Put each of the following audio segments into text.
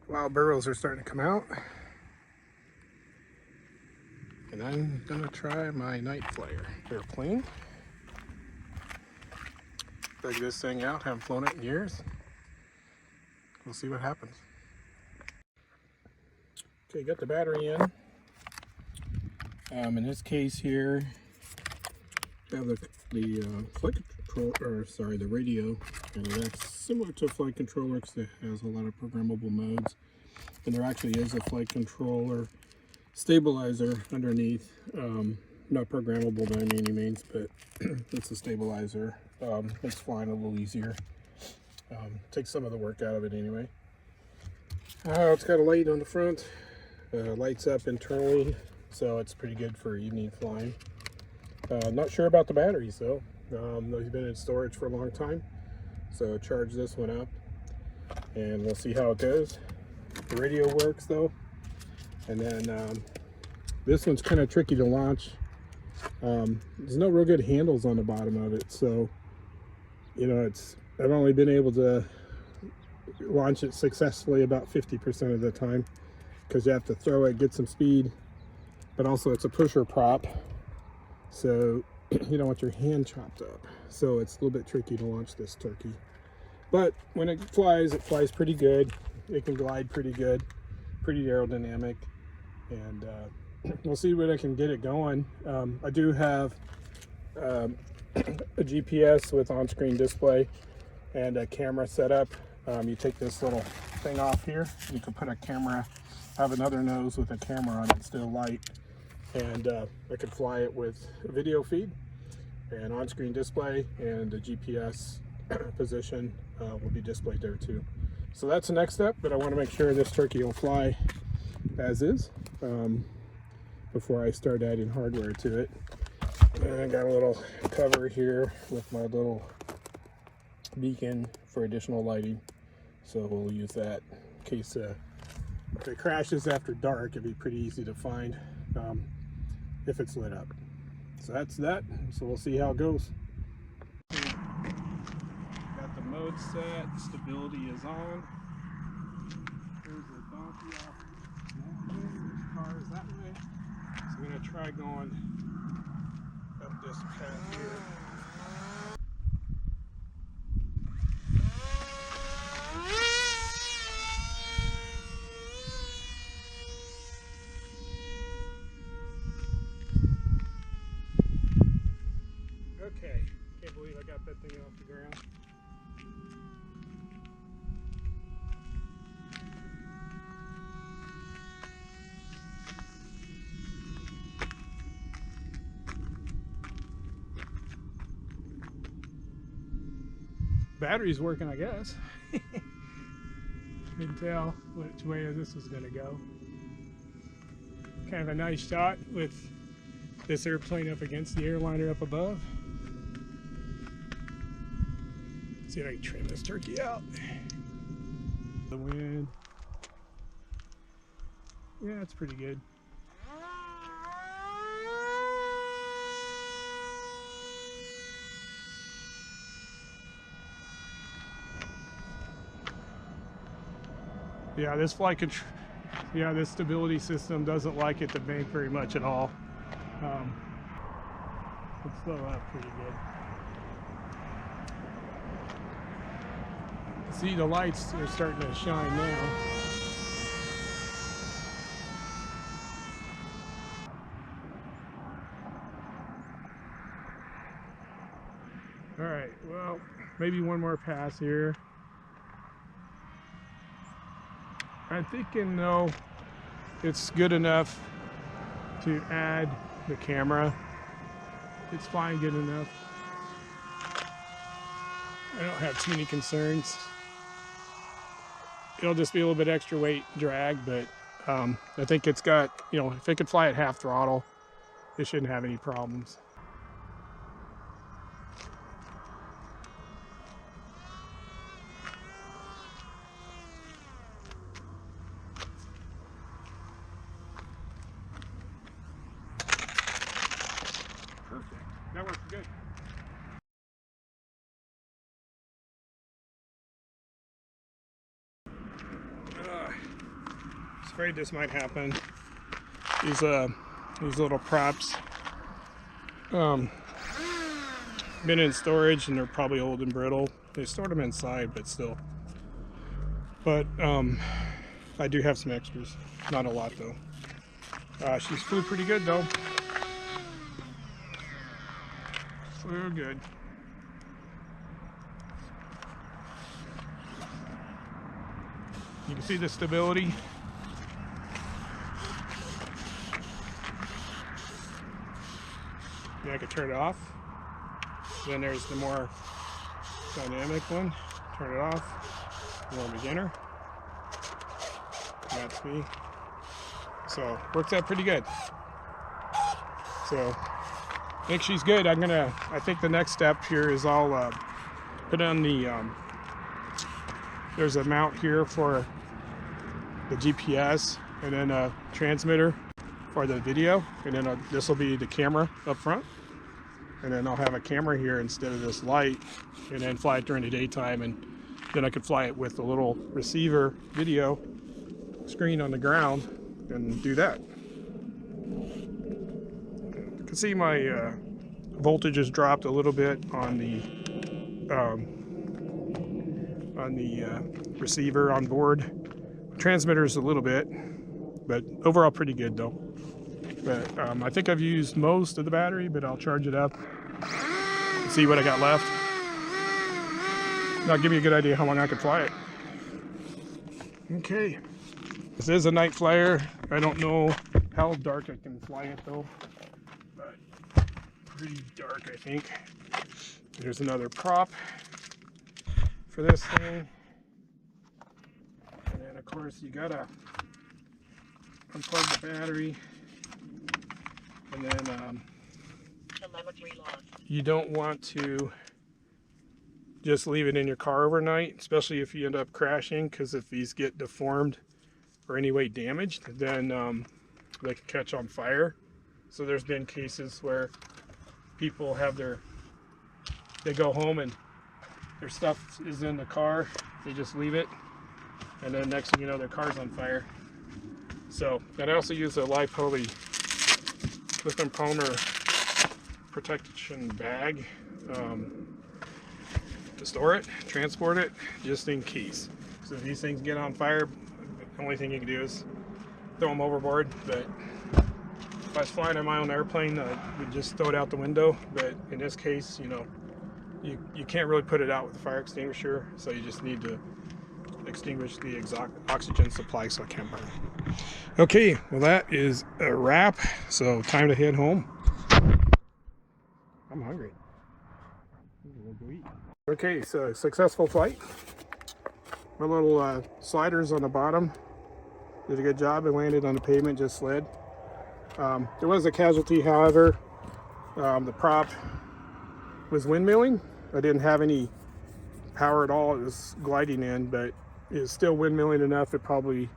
Wild burrows are starting to come out. And I'm gonna try my night flyer airplane. Bug this thing out, haven't flown it in years. We'll see what happens. Okay, got the battery in. In this case here, I have the flight control, or sorry, the radio, and that's similar to a flight controller because it has a lot of programmable modes. And there actually is a flight controller stabilizer underneath. Not programmable by any means, but it's a stabilizer. Makes flying a little easier. Takes some of the work out of it anyway. It's got a light on the front. Lights up internally, so it's pretty good for evening flying. Not sure about the batteries though. They've been in storage for a long time, so charge this one up and we'll see how it goes. The radio works though, and then this one's kind of tricky to launch. There's no real good handles on the bottom of it, so you know, I've only been able to launch it successfully about 50% of the time, because you have to throw it, get some speed, but also it's a pusher prop, so you don't want your hand chopped up. So it's a little bit tricky to launch this turkey. But when it flies pretty good. It can glide pretty good, pretty aerodynamic, and we'll see when I can get it going. I do have a GPS with on-screen display and a camera set up. You take this little thing off here, you can put a camera, have another nose with a camera on it, still light, and I can fly it with a video feed and on-screen display, and the GPS position will be displayed there too. So that's the next step, but I want to make sure this turkey will fly as is before I start adding hardware to it. And I got a little cover here with my little beacon for additional lighting, so we'll use that in case if it crashes after dark. It'd be pretty easy to find if it's lit up. So that's that, so we'll see how it goes. Got the mode set, stability is on. There's a donkey off that way, there's cars that way. So I'm gonna try going up this path here. Okay, can't believe I got that thing off the ground. Battery's working, I guess. Couldn't tell which way this was going to go. Kind of a nice shot with this airplane up against the airliner up above. See if I can trim this turkey out. The wind. Yeah, it's pretty good. Yeah, this this stability system doesn't like it to bank very much at all. It's slow up pretty good. See, the lights are starting to shine now. All right, well, maybe one more pass here. I'm thinking, though, it's good enough to add the camera. It's fine, good enough. I don't have too many concerns. It'll just be a little bit extra weight drag, but I think it's got, you know, if it could fly at half throttle, it shouldn't have any problems. Perfect. That works good. afraid this might happen. These little props been in storage, and they're probably old and brittle. They stored them inside, but still. But I do have some extras. Not a lot though. She's flew pretty good though. Flew good. You can see the stability. Yeah, I could turn it off. Then there's the more dynamic one. Turn it off. More beginner. That's me. So works out pretty good. So I think she's good. I think the next step here is I'll put on the there's a mount here for the GPS, and then a transmitter for the video, and then this will be the camera up front, and then I'll have a camera here instead of this light, and then fly it during the daytime, and then I could fly it with a little receiver video screen on the ground and do that. You can see my voltage has dropped a little bit on the receiver on board. Transmitters a little bit, but overall pretty good though. But I think I've used most of the battery, but I'll charge it up and see what I got left. That'll give you a good idea how long I could fly it. Okay, this is a night flyer. I don't know how dark I can fly it though, but pretty dark I think. There's another prop for this thing. And then of course you gotta unplug the battery, and then you don't want to just leave it in your car overnight, especially if you end up crashing, because if these get deformed or any way damaged, then they can catch on fire. So there's been cases where people have they go home and their stuff is in the car, they just leave it, and then next thing you know their car's on fire. So, and I also use a live poly lithium polymer protection bag to store it, transport it, just in case. So if these things get on fire, the only thing you can do is throw them overboard. But if I was flying on my own airplane, we'd just throw it out the window. But in this case, you know, you can't really put it out with a fire extinguisher, so you just need to extinguish the oxygen supply so it can't burn. Okay, well that is a wrap, so time to head home. I'm hungry. We'll go eat. Okay, so successful flight. My little sliders on the bottom did a good job. It landed on the pavement, just slid. There was a casualty, however. The prop was windmilling. I didn't have any power at all. It was gliding in, but it was still windmilling enough. It probably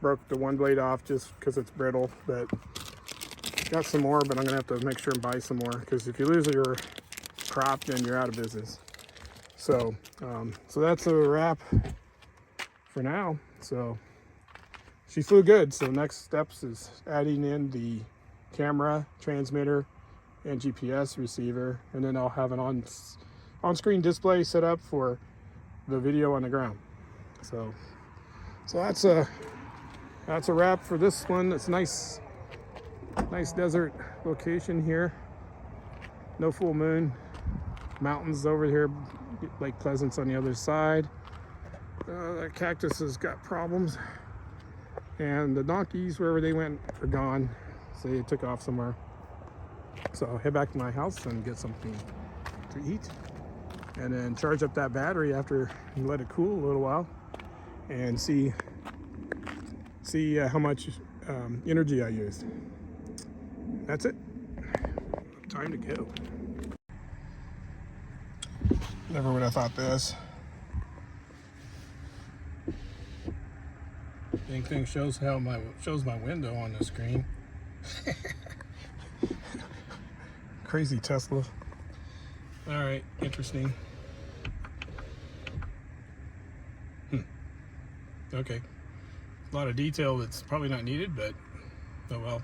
broke the one blade off just because it's brittle, but got some more, but I'm gonna have to make sure and buy some more, because if you lose your prop, then you're out of business. So so that's a wrap for now. So she flew good. So next steps is adding in the camera, transmitter, and GPS receiver, and then I'll have an on-screen display set up for the video on the ground. So that's a wrap for this one. It's nice desert location here. No full moon. Mountains over here, Lake Pleasant's on the other side. The cactus has got problems, and the donkeys, wherever they went, are gone. So they took off somewhere. So I'll head back to my house and get something to eat, and then charge up that battery after you let it cool a little while, and see how much energy I used. That's it. Time to go. Never would have thought this. Dang thing shows my window on the screen. Crazy Tesla. All right, interesting. Okay. A lot of detail that's probably not needed, but oh well.